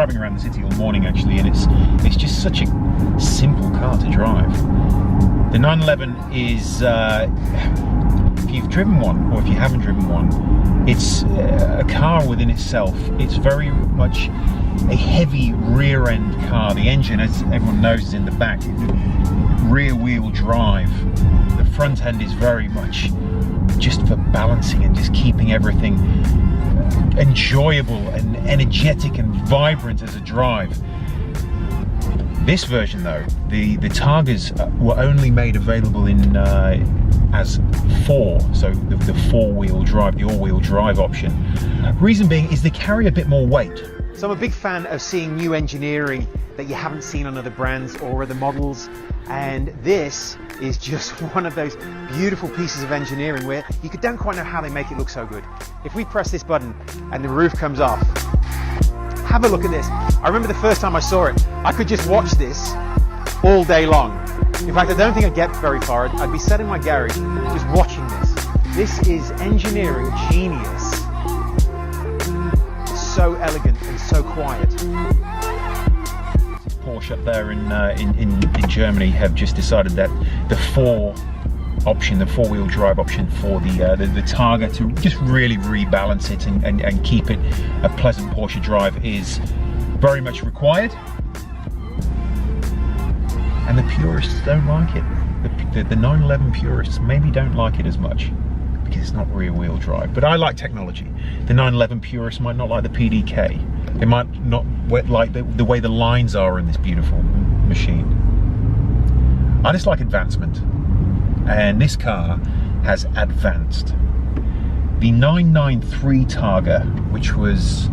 driving around the city all morning actually, and it's just such a simple car to drive. The 911 is, if you've driven one or if you haven't driven one, it's a car within itself. It's very much a heavy rear end car. The engine, as everyone knows, is in the back. Rear wheel drive. The front end is very much just for balancing and just keeping everything enjoyable and energetic and vibrant as a drive. This version though, the Targas were only made available in as 4, so the 4-wheel drive, the all-wheel drive option. Reason being is they carry a bit more weight. So I'm a big fan of seeing new engineering that you haven't seen on other brands or other models, and this is just one of those beautiful pieces of engineering where you don't quite know how they make it look so good. If we press this button and the roof comes off, have a look at this. I remember the first time I saw it, I could just watch this all day long. In fact, I don't think I'd get very far. I'd be sat in my garage just watching this. This is engineering genius. It's so elegant and so quiet. Porsche up there in Germany have just decided that the 4 option, the 4-wheel drive option for the Targa, to just really rebalance it and keep it a pleasant Porsche drive, is very much required. And the purists don't like it. The 911 purists maybe don't like it as much because it's not rear wheel drive. But I like technology. The 911 purists might not like the PDK. They might not like the way the lines are in this beautiful machine. I just like advancement. And this car has advanced. The 993 Targa, which was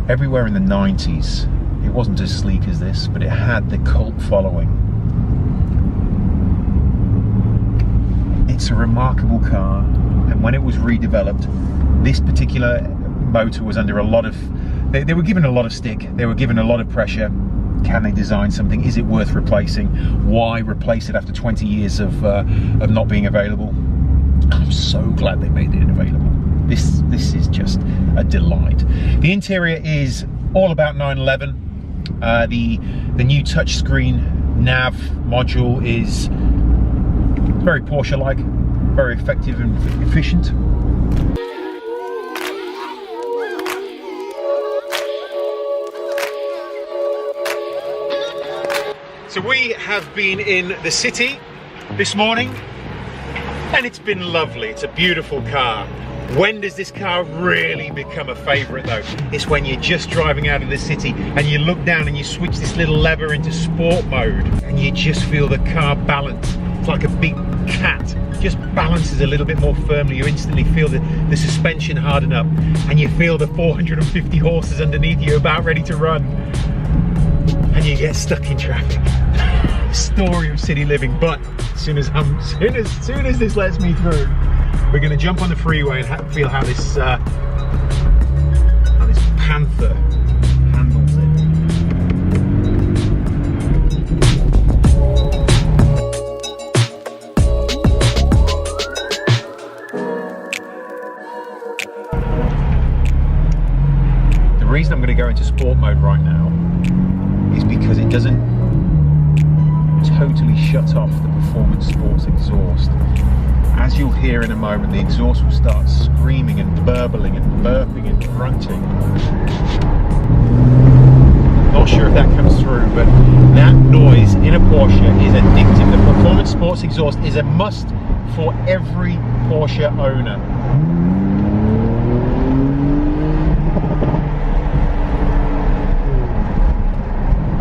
everywhere in the 90s, it wasn't as sleek as this, but it had the cult following. It's a remarkable car, and when it was redeveloped, this particular motor was under a lot of, they were given a lot of stick, they were given a lot of pressure. Can they design something? Is it worth replacing? Why replace it after 20 years of not being available? I'm so glad they made it available. This is just a delight. The interior is all about 911. The new touchscreen nav module is very Porsche-like, very effective and efficient. So we have been in the city this morning, and it's been lovely. It's a beautiful car. When does this car really become a favourite though? It's when you're just driving out of the city and you look down and you switch this little lever into sport mode and you just feel the car balance. It's like a big cat, just balances a little bit more firmly. You instantly feel the suspension harden up and you feel the 450 horses underneath you about ready to run, and you get stuck in traffic. Story of city living. But as soon as this lets me through, we're going to jump on the freeway and feel how this Panther handles it. The reason I'm going to go into sport mode right now is because it doesn't totally shut off the performance sports exhaust. As you'll hear in a moment, the exhaust will start screaming and burbling and burping and grunting. Not sure if that comes through, but that noise in a Porsche is addictive. The performance sports exhaust is a must for every Porsche owner.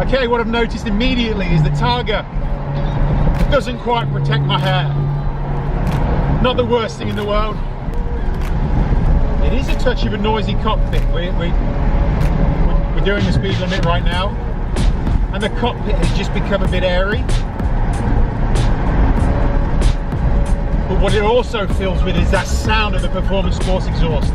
Okay, what I've noticed immediately is the Targa doesn't quite protect my hair. Not the worst thing in the world. It is a touch of a noisy cockpit. We're doing the speed limit right now, and the cockpit has just become a bit airy. But what it also fills with is that sound of the performance sports exhaust.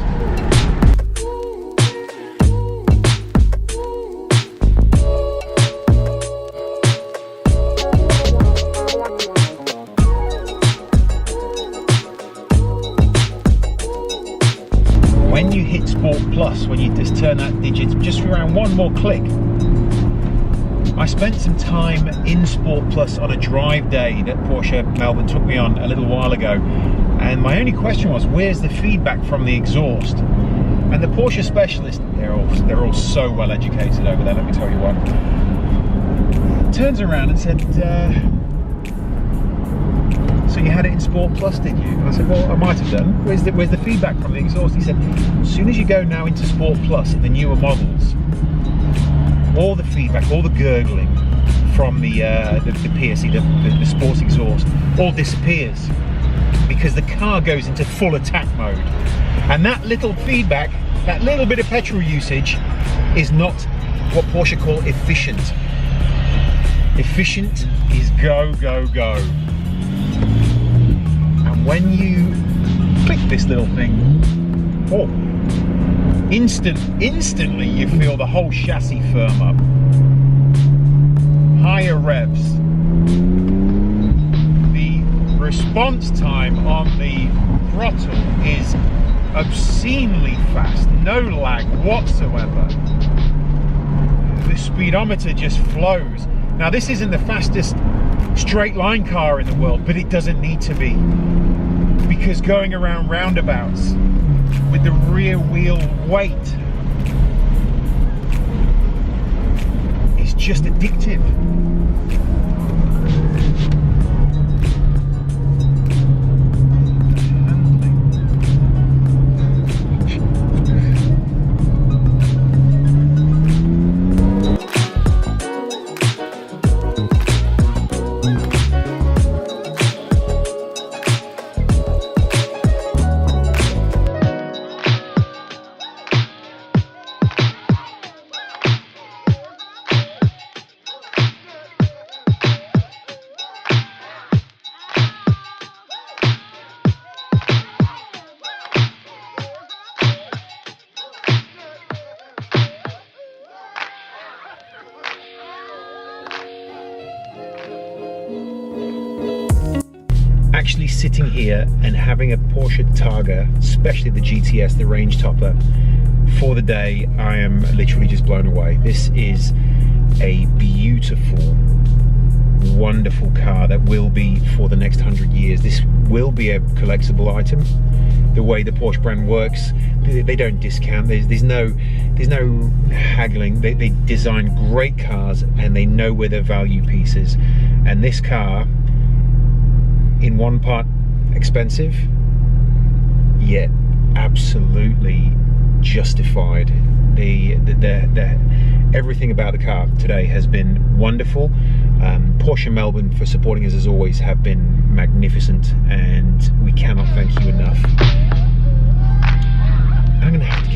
When you hit Sport Plus, when you made us turn that digit just around one more click. I spent some time in Sport Plus on a drive day that Porsche Melbourne took me on a little while ago, and my only question was, where's the feedback from the exhaust? And the Porsche specialist, they're all so well educated over there, let me tell you what, turns around and said, so you had it in Sport Plus, did you? And I said, well, I might have done. Where's the feedback from the exhaust? He said, as soon as you go now into Sport Plus, the newer models, all the feedback, all the gurgling from the PSE, the sports exhaust, all disappears because the car goes into full attack mode. And that little feedback, that little bit of petrol usage, is not what Porsche call efficient. Efficient is go, go, go. And when you click this little thing, oh, instantly you feel the whole chassis firm up. Higher revs. The response time on the throttle is obscenely fast, no lag whatsoever. The speedometer just flows. Now this isn't the fastest straight line car in the world, but it doesn't need to be, because going around roundabouts with the rear wheel weight is just addictive. Actually sitting here and having a Porsche Targa, especially the GTS, the range topper, for the day, I am literally just blown away. This is a beautiful, wonderful car that will be for the next 100 years. This will be a collectible item. The way the Porsche brand works, they don't discount. There's no haggling. They design great cars and they know where their value piece is. And this car, in one part expensive, yet absolutely justified. Everything about the car today has been wonderful. Porsche Melbourne, for supporting us as always, have been magnificent, and we cannot thank you enough. I'm gonna have to